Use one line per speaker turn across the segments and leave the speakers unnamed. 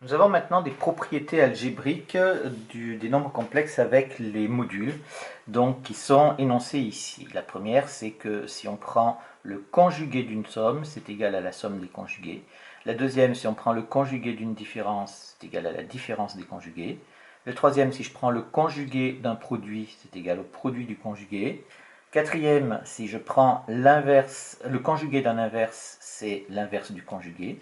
Nous avons maintenant des propriétés algébriques des nombres complexes avec les modules, donc qui sont énoncées ici. La première, c'est que si on prend le conjugué d'une somme, c'est égal à la somme des conjugués. La deuxième, si on prend le conjugué d'une différence, c'est égal à la différence des conjugués. Le troisième, si je prends le conjugué d'un produit, c'est égal au produit du conjugué. Quatrième, si je prends l'inverse, le conjugué d'un inverse, c'est l'inverse du conjugué.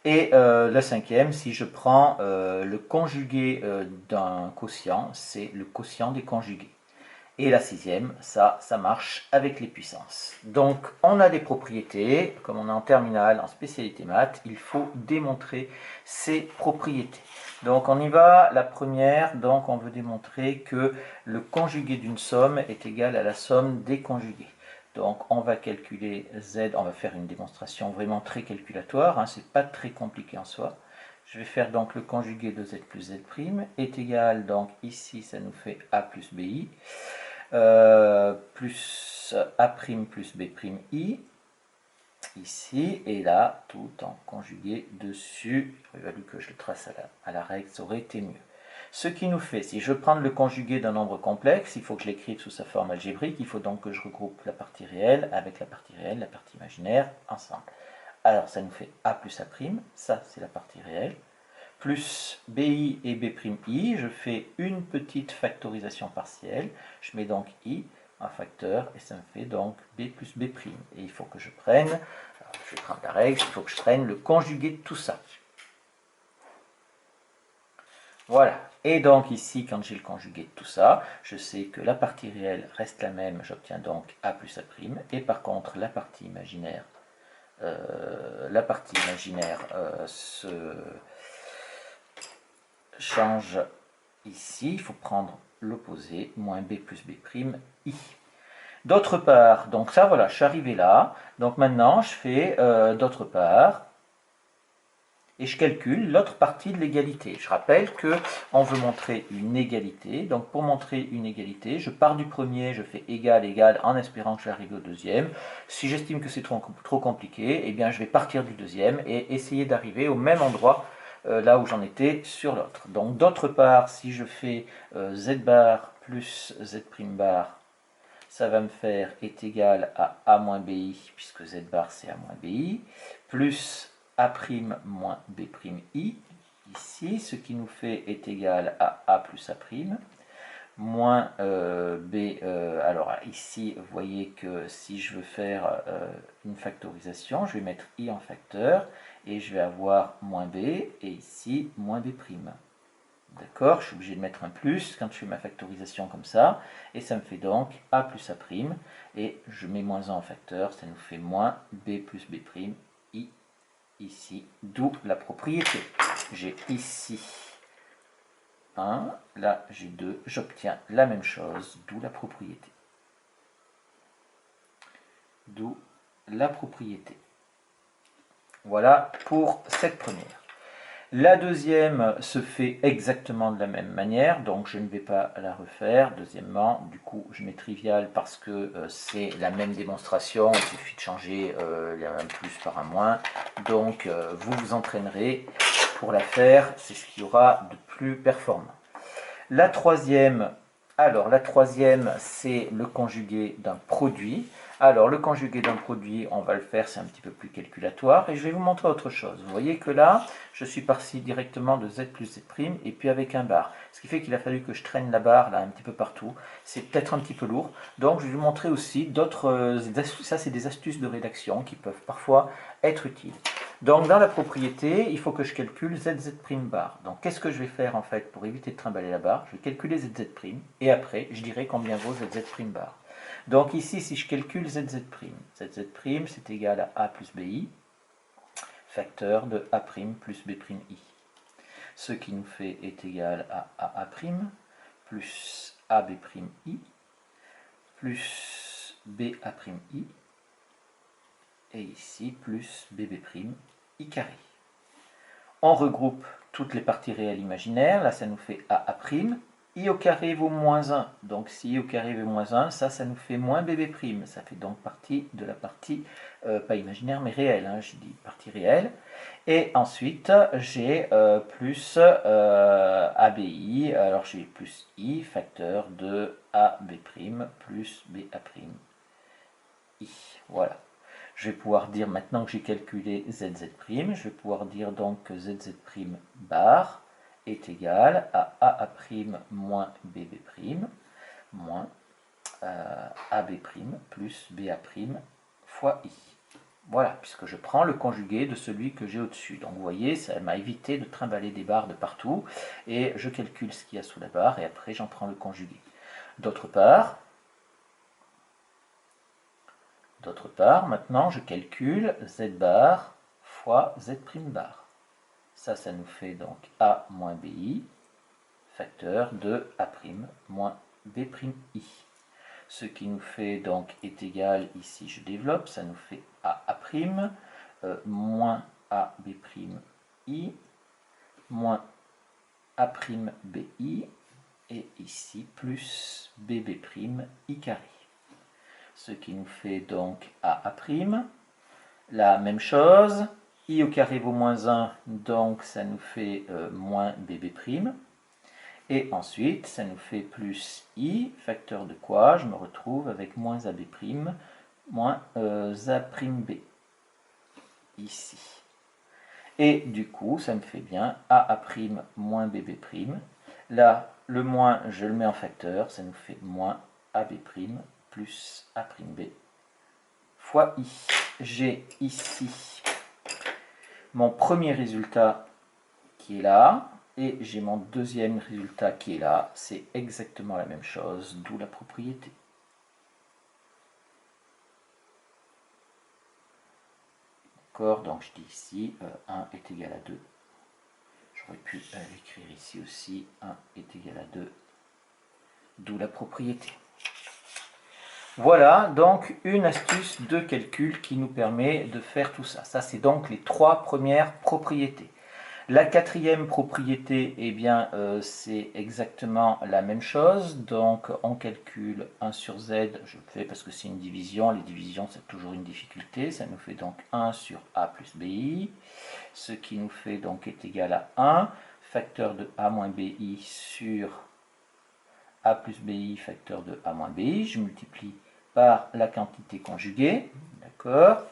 Et le cinquième, si je prends le conjugué d'un quotient, c'est le quotient des conjugués. Et la sixième, ça marche avec les puissances. Donc, on a des propriétés, comme on est en terminale, en spécialité maths, il faut démontrer ces propriétés. Donc, on y va. La première, donc, on veut démontrer que le conjugué d'une somme est égal à la somme des conjugués. Donc, on va calculer z, on va faire une démonstration vraiment très calculatoire, hein, c'est pas très compliqué en soi. Je vais faire donc le conjugué de z plus z' est égal, donc ici, ça nous fait a plus bi plus A' plus B'I, ici, et là, tout en conjugué dessus. Il aurait fallu que je le trace à la règle, ça aurait été mieux. Ce qui nous fait, si je veux prendre le conjugué d'un nombre complexe, il faut que je l'écrive sous sa forme algébrique, il faut donc que je regroupe la partie réelle avec la partie réelle, la partie imaginaire, ensemble. Alors, ça nous fait A plus A', ça c'est la partie réelle, plus BI et B'I, je fais une petite factorisation partielle, je mets donc I, un facteur, et ça me fait donc B plus B'. Et il faut que je prenne, alors je vais prendre la règle, il faut que je prenne le conjugué de tout ça. Voilà. Et donc ici, quand j'ai le conjugué de tout ça, je sais que la partie réelle reste la même, j'obtiens donc A plus A', et par contre la partie imaginaire, se change ici, il faut prendre l'opposé, moins B plus B'I. D'autre part, donc ça voilà, je suis arrivé là, donc maintenant je fais d'autre part, et je calcule l'autre partie de l'égalité. Je rappelle que on veut montrer une égalité, donc pour montrer une égalité, je pars du premier, je fais égal, égal, en espérant que j'arrive au deuxième. Si j'estime que c'est trop compliqué, eh bien je vais partir du deuxième et essayer d'arriver au même endroit là où j'en étais sur l'autre. Donc d'autre part, si je fais z bar plus z' bar, ça va me faire est égal à A moins BI, puisque Z bar c'est A moins BI, plus A' moins B'I, ici, ce qui nous fait est égal à A plus A', moins B, alors ici, vous voyez que si je veux faire une factorisation, je vais mettre I en facteur, et je vais avoir moins B, et ici, moins B'. D'accord, je suis obligé de mettre un plus quand je fais ma factorisation comme ça, et ça me fait donc A plus A', et je mets moins 1 en facteur, ça nous fait moins B plus B', I, ici, d'où la propriété. J'ai ici 1, là j'ai 2, j'obtiens la même chose, d'où la propriété. D'où la propriété. Voilà pour cette première. La deuxième se fait exactement de la même manière, donc je ne vais pas la refaire. Deuxièmement, du coup, je mets trivial parce que c'est la même démonstration, il suffit de changer un plus par un moins. Donc, vous vous entraînerez pour la faire, c'est ce qu'il y aura de plus performant. La troisième, c'est le conjugué d'un produit. Alors, le conjugué d'un produit, on va le faire, c'est un petit peu plus calculatoire. Et je vais vous montrer autre chose. Vous voyez que là, je suis parti directement de z plus z', et puis avec un bar. Ce qui fait qu'il a fallu que je traîne la barre là un petit peu partout. C'est peut-être un petit peu lourd. Donc, je vais vous montrer aussi d'autres astuces. Ça, c'est des astuces de rédaction qui peuvent parfois être utiles. Donc dans la propriété, il faut que je calcule ZZ' bar. Donc qu'est-ce que je vais faire en fait pour éviter de trimballer la barre? Je vais calculer ZZ' et après je dirai combien vaut ZZ' bar. Donc ici, si je calcule ZZ', ZZ' c'est égal à A plus BI, facteur de A' plus B'I. Ce qui nous fait est égal à AA' plus AB'I plus BA'I et ici plus BB' I carré. On regroupe toutes les parties réelles imaginaires, là ça nous fait AA', I au carré vaut moins 1. Donc si I au carré vaut moins 1, ça nous fait moins BB'. Ça fait donc partie de la partie, pas imaginaire, mais réelle. Hein, je dis partie réelle. Et ensuite, j'ai plus ABI. Alors j'ai plus I, facteur de AB' plus BA'. I. Voilà. Je vais pouvoir dire, maintenant que j'ai calculé ZZ', je vais pouvoir dire donc que ZZ' bar est égal à AA' moins BB' moins AB' plus BA' fois I. Voilà, puisque je prends le conjugué de celui que j'ai au-dessus. Donc vous voyez, ça m'a évité de trimballer des barres de partout, et je calcule ce qu'il y a sous la barre, et après j'en prends le conjugué. D'autre part, maintenant je calcule Z bar fois Z' bar. Ça nous fait donc A moins BI, facteur de A' moins B'I. Ce qui nous fait donc est égal, ici je développe, ça nous fait AA' moins AB'I moins A'Bi et ici plus BB' I carré. Ce qui nous fait donc AA', la même chose, I au carré vaut moins 1, donc ça nous fait moins BB'. Et ensuite, ça nous fait plus I, facteur de quoi je me retrouve avec moins AB', moins A'B, ici. Et du coup, ça me fait bien AA' moins BB'. Là, le moins, je le mets en facteur, ça nous fait moins AB' plus A'B fois I. J'ai ici mon premier résultat qui est là, et j'ai mon deuxième résultat qui est là. C'est exactement la même chose, d'où la propriété. D'accord, donc je dis ici 1 est égal à 2. J'aurais pu l'écrire ici aussi, 1 est égal à 2, d'où la propriété. Voilà donc une astuce de calcul qui nous permet de faire tout ça. Ça, c'est donc les trois premières propriétés. La quatrième propriété, eh bien, c'est exactement la même chose. Donc, on calcule 1 sur z, je le fais parce que c'est une division. Les divisions, c'est toujours une difficulté. Ça nous fait donc 1 sur a plus bi, ce qui nous fait donc est égal à 1, facteur de a moins bi sur a plus bi, facteur de a moins bi. Je multiplie par la quantité conjuguée, d'accord?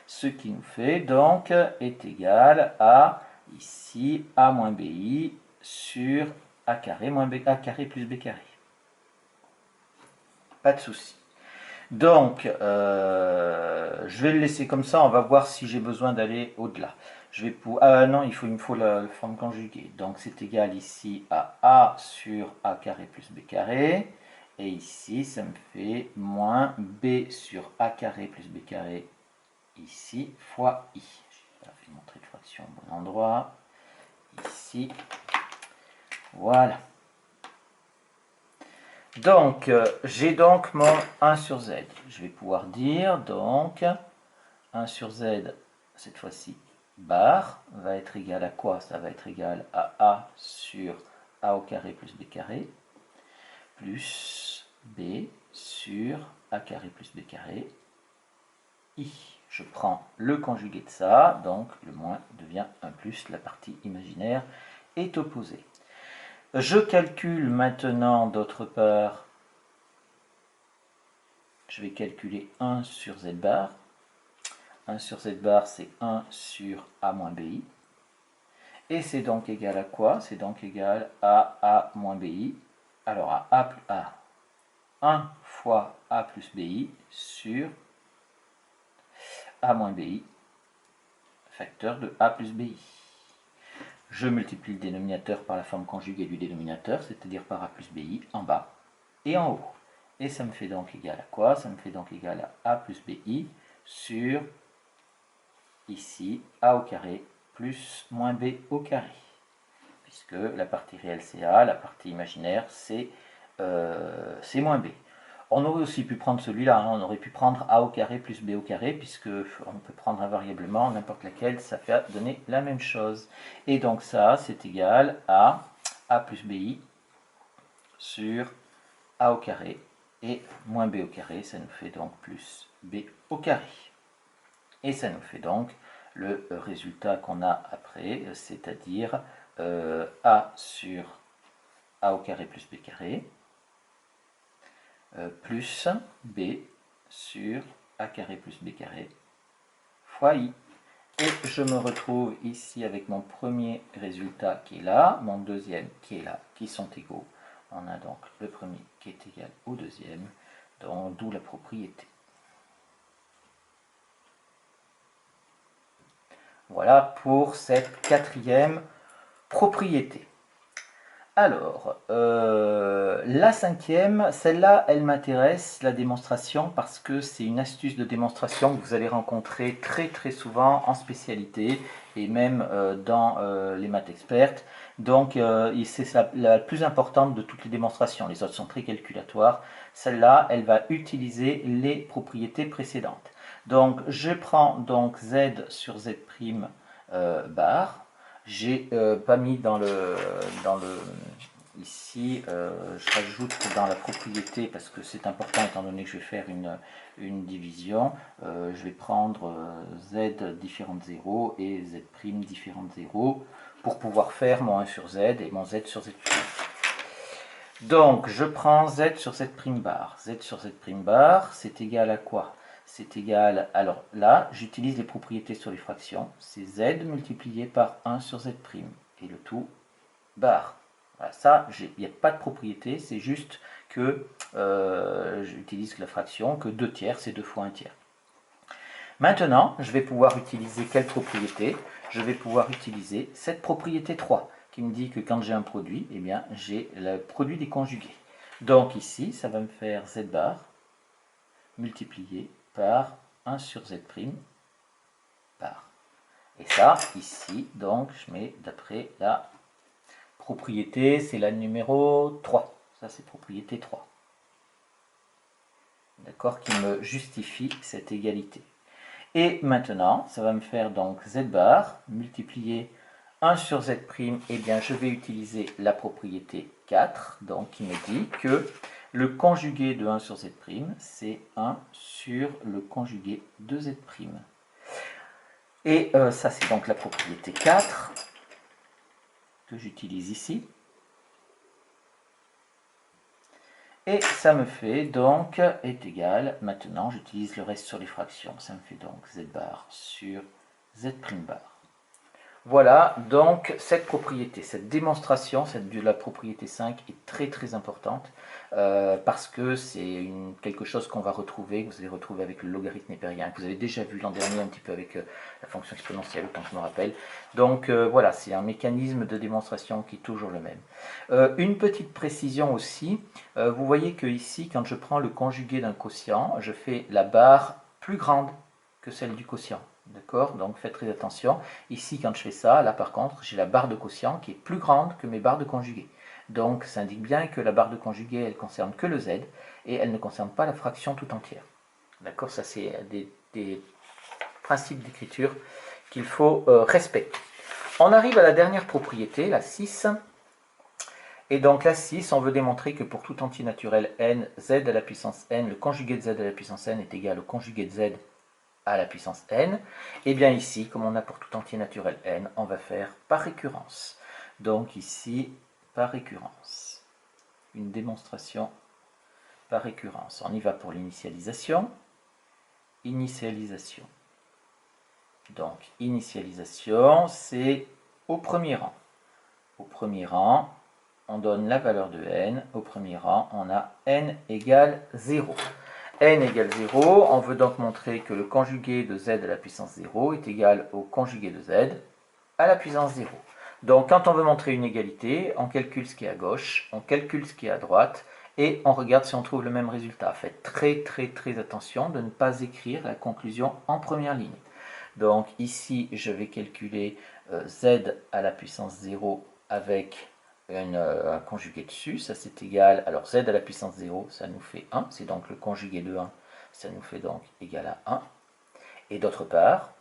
Ce qui nous fait donc est égal à ici a moins bi sur a carré moins b, a carré plus b carré. Pas de souci. Donc, je vais le laisser comme ça, on va voir si j'ai besoin d'aller au-delà. Je vais non, il me faut la forme conjuguée. Donc, c'est égal ici à a sur a carré plus b carré. Et ici, ça me fait moins b sur a carré plus b carré ici fois i. Je vais faire une entrée de fraction au bon endroit. Ici. Voilà. Donc, j'ai donc mon 1 sur z. Je vais pouvoir dire, donc, 1 sur z, cette fois-ci, bar, va être égal à quoi? Ça va être égal à a sur a au carré plus b carré, plus b sur a carré plus b carré, i. Je prends le conjugué de ça, donc le moins devient un plus, la partie imaginaire est opposée. Je calcule maintenant, d'autre part, je vais calculer 1 sur z bar. 1 sur z bar, c'est 1 sur a moins bi. Et c'est donc égal à quoi? C'est donc égal à a moins bi. Alors à 1 fois a plus bi sur a moins bi, facteur de a plus bi. Je multiplie le dénominateur par la forme conjuguée du dénominateur, c'est-à-dire par a plus bi en bas et en haut. Et ça me fait donc égal à quoi? Ça me fait donc égal à a plus bi sur, ici, a au carré plus moins b au carré. Puisque la partie réelle c'est a, la partie imaginaire c'est moins b. On aurait aussi pu prendre celui-là, hein, on aurait pi prendre a au carré plus b au carré, puisque on peut prendre invariablement n'importe laquelle, ça fait donner la même chose. Et donc ça, c'est égal à a plus bi sur a au carré, et moins b au carré, ça nous fait donc plus b au carré. Et ça nous fait donc le résultat qu'on a après, c'est-à-dire a sur a au carré plus b carré, plus b sur a carré plus b carré fois i. Et je me retrouve ici avec mon premier résultat qui est là, mon deuxième qui est là, qui sont égaux. On a donc le premier qui est égal au deuxième, d'où la propriété. Voilà pour cette quatrième propriété. Alors, la cinquième, celle-là, elle m'intéresse, la démonstration, parce que c'est une astuce de démonstration que vous allez rencontrer très très souvent en spécialité et même dans les maths expertes. Donc, c'est la plus importante de toutes les démonstrations. Les autres sont très calculatoires. Celle-là, elle va utiliser les propriétés précédentes. Donc, je prends donc z sur z' bar. J'ai pas mis ici, je rajoute dans la propriété parce que c'est important étant donné que je vais faire une division. Je vais prendre z différent de 0 et z' différent de 0 pour pouvoir faire mon 1 sur z et mon z sur z'. Donc je prends z sur z' bar. Z sur z' bar, c'est égal à quoi? C'est égal, alors là, j'utilise les propriétés sur les fractions, c'est z multiplié par 1 sur z', et le tout bar. Voilà, ça, il n'y a pas de propriété, c'est juste que j'utilise la fraction, que 2 tiers, c'est 2 fois 1 tiers. Maintenant, je vais pouvoir utiliser quelle propriété? Je vais pouvoir utiliser cette propriété 3, qui me dit que quand j'ai un produit, eh bien, j'ai le produit des conjugués. Donc ici, ça va me faire z bar multiplié par 1 sur z' bar. Et ça, ici, donc, je mets d'après la propriété, c'est la numéro 3. Ça, c'est propriété 3. D'accord, qui me justifie cette égalité. Et maintenant, ça va me faire donc z bar multiplié 1 sur z', et bien je vais utiliser la propriété 4, donc qui me dit que le conjugué de 1 sur z', c'est 1 sur le conjugué de z'. Et ça, c'est donc la propriété 4 que j'utilise ici. Et ça me fait donc, est égal, maintenant j'utilise le reste sur les fractions, ça me fait donc z bar sur z' bar. Voilà, donc cette propriété, cette démonstration, cette de la propriété 5 est très très importante parce que c'est quelque chose qu'on va retrouver, que vous allez retrouver avec le logarithme népérien, que vous avez déjà vu l'an dernier un petit peu avec la fonction exponentielle, quand je me rappelle. Donc voilà, c'est un mécanisme de démonstration qui est toujours le même. Une petite précision aussi, vous voyez que ici, quand je prends le conjugué d'un quotient, je fais la barre plus grande que celle du quotient. D'accord? Donc faites très attention. Ici, quand je fais ça, là par contre, j'ai la barre de quotient qui est plus grande que mes barres de conjugué. Donc ça indique bien que la barre de conjugué, elle concerne que le z, et elle ne concerne pas la fraction tout entière. D'accord? Ça, c'est des principes d'écriture qu'il faut respecter. On arrive à la dernière propriété, la 6. Et donc la 6, on veut démontrer que pour tout entier naturel n, z à la puissance n, le conjugué de z à la puissance n est égal au conjugué de z à la puissance n, et bien ici, comme on a pour tout entier naturel n, on va faire par récurrence. Donc ici, par récurrence. Une démonstration par récurrence. On y va pour l'initialisation. Initialisation. Donc, initialisation, c'est au premier rang. Au premier rang, on donne la valeur de n. Au premier rang, on a n égale 0. n égale 0, on veut donc montrer que le conjugué de z à la puissance 0 est égal au conjugué de z à la puissance 0. Donc quand on veut montrer une égalité, on calcule ce qui est à gauche, on calcule ce qui est à droite, et on regarde si on trouve le même résultat. Faites très très très attention de ne pas écrire la conclusion en première ligne. Donc ici, je vais calculer z à la puissance 0 avec un conjugué dessus, ça c'est égal, alors z à la puissance 0, ça nous fait 1, c'est donc le conjugué de 1, ça nous fait donc égal à 1. Et d'autre part,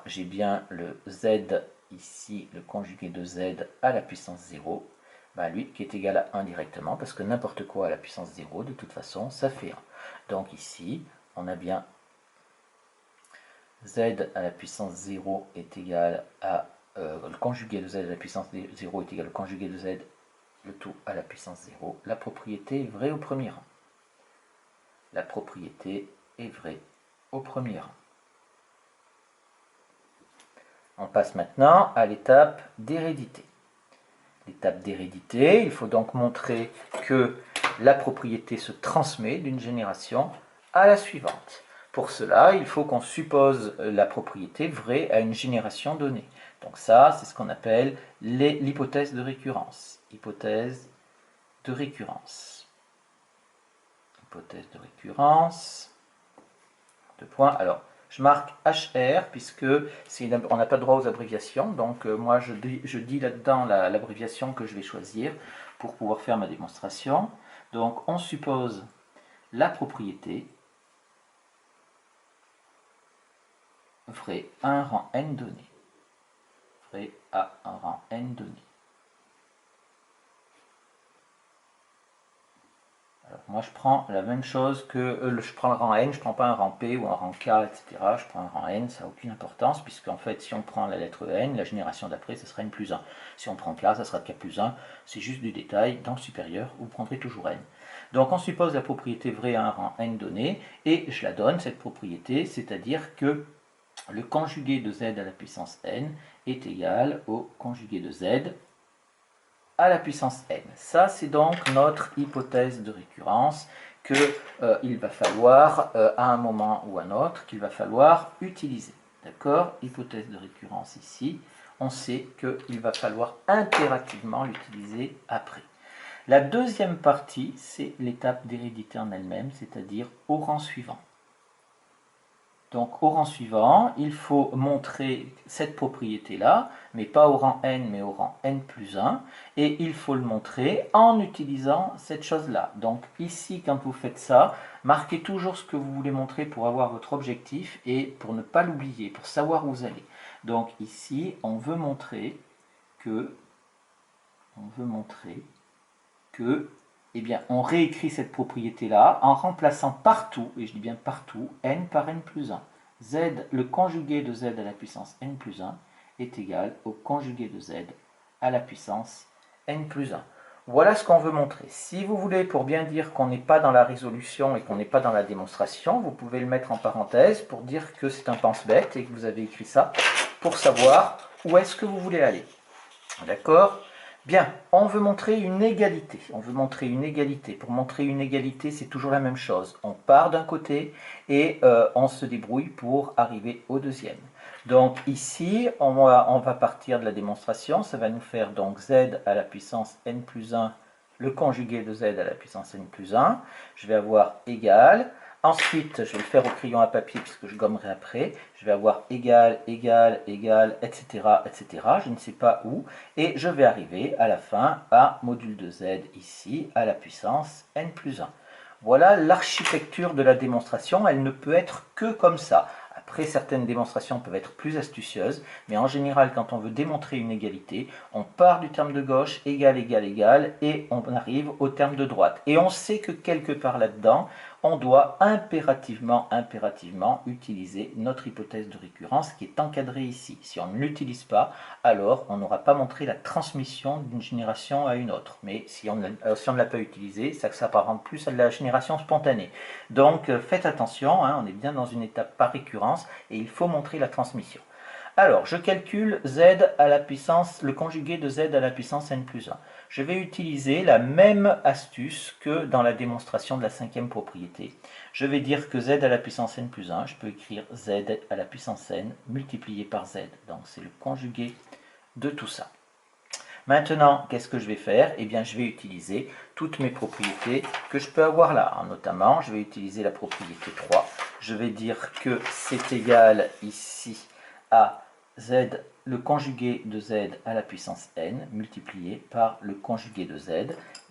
j'ai bien le z ici le conjugué de z à la puissance 0, ben lui qui est égal à 1 directement, parce que n'importe quoi à la puissance 0, de toute façon, ça fait 1. Donc ici, on a bien z à la puissance 0 est égal à le conjugué de z à la puissance 0 est égal au conjugué de z, le tout à la puissance 0. La propriété est vraie au premier rang. La propriété est vraie au premier rang. On passe maintenant à l'étape d'hérédité. L'étape d'hérédité, il faut donc montrer que la propriété se transmet d'une génération à la suivante. Pour cela, il faut qu'on suppose la propriété vraie à une génération donnée. Donc ça, c'est ce qu'on appelle l'hypothèse de récurrence. Hypothèse de récurrence. Hypothèse de récurrence. Deux points. Alors, je marque HR puisque on n'a pas le droit aux abréviations. Donc, moi, je dis là-dedans l'abréviation que je vais choisir pour pouvoir faire ma démonstration. Donc, on suppose la propriété vraie à un rang n donné. Vraie à un rang n donné. Alors, moi, je prends la même chose que je prends le rang n, je ne prends pas un rang p ou un rang k, etc. Je prends un rang n, ça n'a aucune importance, puisqu'en fait, si on prend la lettre n, la génération d'après, ce sera n plus 1. Si on prend k, ça sera k plus 1. C'est juste du détail. Dans le supérieur, vous prendrez toujours n. Donc, on suppose la propriété vraie à un rang n donné, et je la donne, cette propriété, c'est-à-dire que le conjugué de z à la puissance n est égal au conjugué de z à la puissance n. Ça, c'est donc notre hypothèse de récurrence qu'il va falloir, à un moment ou à un autre, qu'il va falloir utiliser. D'accord? Hypothèse de récurrence ici. On sait qu'il va falloir impérativement l'utiliser après. La deuxième partie, c'est l'étape d'hérédité en elle-même, c'est-à-dire au rang suivant. Donc au rang suivant, il faut montrer cette propriété-là, mais pas au rang n, mais au rang n plus 1, et il faut le montrer en utilisant cette chose-là. Donc ici, quand vous faites ça, marquez toujours ce que vous voulez montrer pour avoir votre objectif et pour ne pas l'oublier, pour savoir où vous allez. Donc ici, on veut montrer que eh bien, on réécrit cette propriété-là en remplaçant partout, et je dis bien partout, n par n plus 1. Z, le conjugué de z à la puissance n plus 1 est égal au conjugué de z à la puissance n plus 1. Voilà ce qu'on veut montrer. Si vous voulez, pour bien dire qu'on n'est pas dans la résolution et qu'on n'est pas dans la démonstration, vous pouvez le mettre en parenthèse pour dire que c'est un pense-bête et que vous avez écrit ça pour savoir où est-ce que vous voulez aller. D'accord ? Bien, on veut montrer une égalité. On veut montrer une égalité. Pour montrer une égalité, c'est toujours la même chose. On part d'un côté et on se débrouille pour arriver au deuxième. Donc ici, on va partir de la démonstration. Ça va nous faire donc z à la puissance n plus 1, le conjugué de z à la puissance n plus 1. Je vais avoir égal. Ensuite, je vais le faire au crayon à papier puisque je gommerai après. Je vais avoir égal, égal, égal, etc., etc. Je ne sais pas où. Et je vais arriver à la fin à module de z ici à la puissance n plus 1. Voilà l'architecture de la démonstration. Elle ne peut être que comme ça. Après, certaines démonstrations peuvent être plus astucieuses, mais en général, quand on veut démontrer une égalité, on part du terme de gauche, égal, égal, égal, et on arrive au terme de droite. Et on sait que quelque part là-dedans, on doit impérativement utiliser notre hypothèse de récurrence qui est encadrée ici. Si on ne l'utilise pas, alors on n'aura pas montré la transmission d'une génération à une autre. Mais si on ne l'a pas utilisée, ça s'apparente plus à de la génération spontanée. Donc faites attention, on est bien dans une étape par récurrence et il faut montrer la transmission. Alors, je calcule z à la puissance, le conjugué de z à la puissance n plus 1. Je vais utiliser la même astuce que dans la démonstration de la cinquième propriété. Je vais dire que z à la puissance n plus 1, je peux écrire z à la puissance n multiplié par z. Donc, c'est le conjugué de tout ça. Maintenant, qu'est-ce que je vais faire? Eh bien, je vais utiliser toutes mes propriétés que je peux avoir là. Notamment, je vais utiliser la propriété 3. Je vais dire que c'est égal ici à z, le conjugué de z à la puissance n multiplié par le conjugué de z.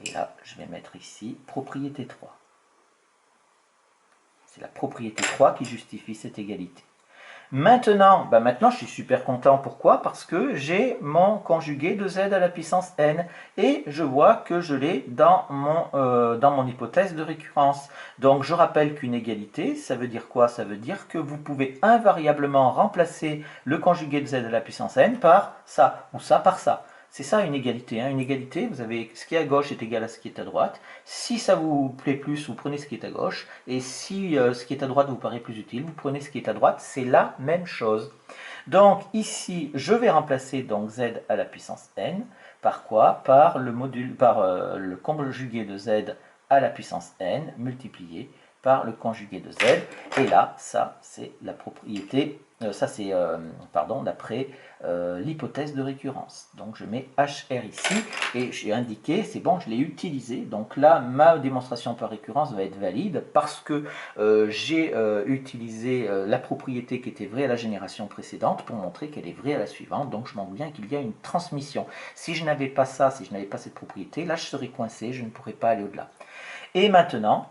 Et là, je vais mettre ici propriété 3. C'est la propriété 3 qui justifie cette égalité. Maintenant, maintenant, je suis super content. Pourquoi? Parce que j'ai mon conjugué de z à la puissance n. Et je vois que je l'ai dans mon hypothèse de récurrence. Donc, je rappelle qu'une égalité, ça veut dire quoi? Ça veut dire que vous pouvez invariablement remplacer le conjugué de z à la puissance n par ça, ou ça par ça. C'est ça une égalité. Une égalité, vous avez ce qui est à gauche est égal à ce qui est à droite. Si ça vous plaît plus, vous prenez ce qui est à gauche. Et si ce qui est à droite vous paraît plus utile, vous prenez ce qui est à droite. C'est la même chose. Donc ici, je vais remplacer donc z à la puissance n par quoi? Par le conjugué de z à la puissance n multiplié par le conjugué de z. Et là, ça c'est la propriété, ça c'est, pardon, d'après l'hypothèse de récurrence. Donc je mets HR ici et j'ai indiqué, c'est bon, je l'ai utilisé. Donc là, ma démonstration par récurrence va être valide parce que j'ai utilisé la propriété qui était vraie à la génération précédente pour montrer qu'elle est vraie à la suivante. Donc je m'en souviens qu'il y a une transmission. Si je n'avais pas ça, si je n'avais pas cette propriété, là je serais coincé, je ne pourrais pas aller au-delà. Et maintenant,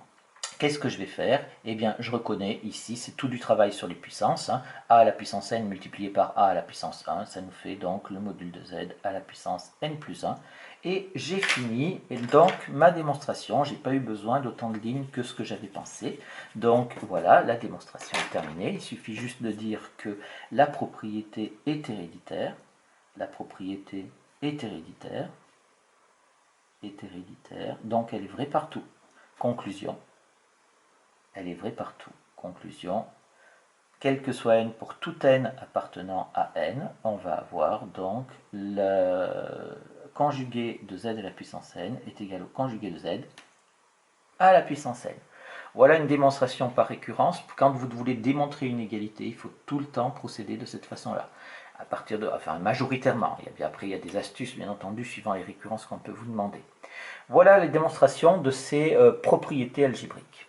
qu'est-ce que je vais faire? Eh bien, je reconnais ici, c'est tout du travail sur les puissances. A à la puissance n multiplié par a à la puissance 1, ça nous fait donc le module de z à la puissance n plus 1. Et j'ai fini donc ma démonstration. J'ai pas eu besoin d'autant de lignes que ce que j'avais pensé. Donc voilà, la démonstration est terminée. Il suffit juste de dire que la propriété est héréditaire. La propriété est héréditaire. Donc elle est vraie partout. Conclusion. Elle est vraie partout. Conclusion, quel que soit n pour tout n appartenant à n, on va avoir donc le conjugué de z à la puissance n est égal au conjugué de z à la puissance n. Voilà une démonstration par récurrence. Quand vous voulez démontrer une égalité, il faut tout le temps procéder de cette façon-là. À partir de, enfin majoritairement. Après, il y a des astuces, bien entendu, suivant les récurrences qu'on peut vous demander. Voilà les démonstrations de ces propriétés algébriques.